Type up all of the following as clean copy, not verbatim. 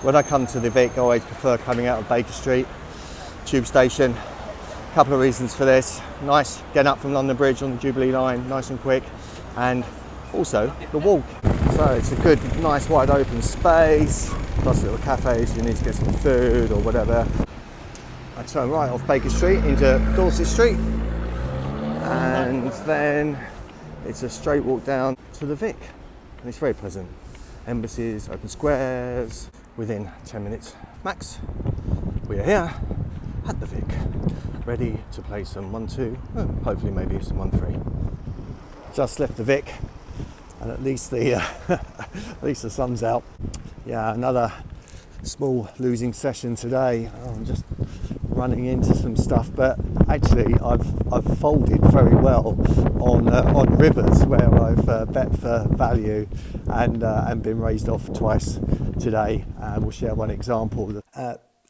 When I come to the Vic, I always prefer coming out of Baker Street tube station. A couple of reasons for this. Nice getting up from London Bridge on the Jubilee line, nice and quick, and also the walk. So it's a good, nice wide open space, plus little cafes, you need to get some food or whatever. I turn right off Baker Street into Dorset Street, and then it's a straight walk down to the Vic, and it's very pleasant. Embassies, open squares, within 10 minutes max. We are here at the Vic, ready to play some 1-2, hopefully maybe some 1-3. Just left the Vic, and at least the at least the sun's out. Yeah, another small losing session today. I'm just running into some stuff, but actually I've folded very well on rivers where I've bet for value and been raised off twice today. We'll share one example.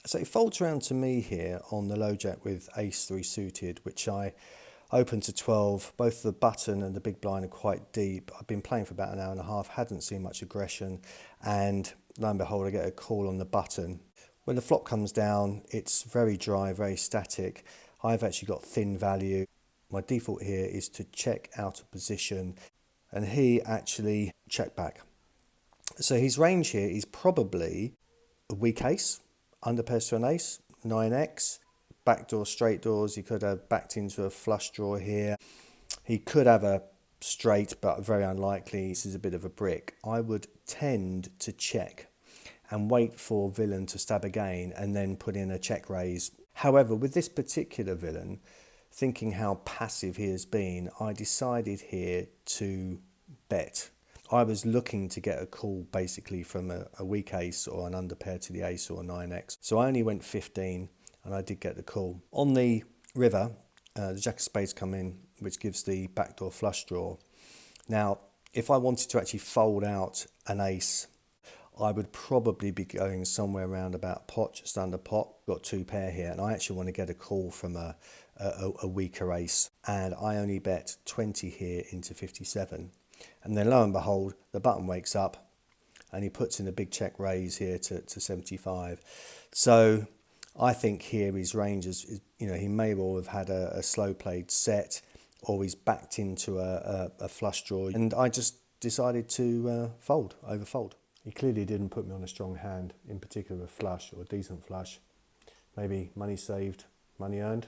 So it folds around to me here on the low jack with ace 3 suited, which I opened to 12. Both the button and the big blind are quite deep. I've been playing for about an hour and a half, hadn't seen much aggression, and lo and behold I get a call on the button. When the flop comes down, it's very dry, very static. I've actually got thin value. My default here is to check out of position, and he actually checked back. So his range here is probably a weak ace, under pairs to an ace, 9x, backdoor, straight doors. He could have backed into a flush draw here. He could have a straight, but very unlikely. This is a bit of a brick. I would tend to check and wait for villain to stab again and then put in a check raise. However, with this particular villain, thinking how passive he has been, I decided here to bet. I was looking to get a call basically from a weak ace or an underpair to the ace or a 9x. So I only went 15 and I did get the call. On the river, the jack of spades come in, which gives the backdoor flush draw. Now, if I wanted to actually fold out an ace, I would probably be going somewhere around about pot, just under pot. Got 2 pair here, and I actually want to get a call from a weaker ace. And I only bet 20 here into 57. And then lo and behold, the button wakes up and he puts in a big check raise here to 75. So I think here his range is, you know, he may well have had a slow played set, or he's backed into a flush draw. And I just decided to overfold. He clearly didn't put me on a strong hand, in particular a flush or a decent flush. Maybe money saved, money earned.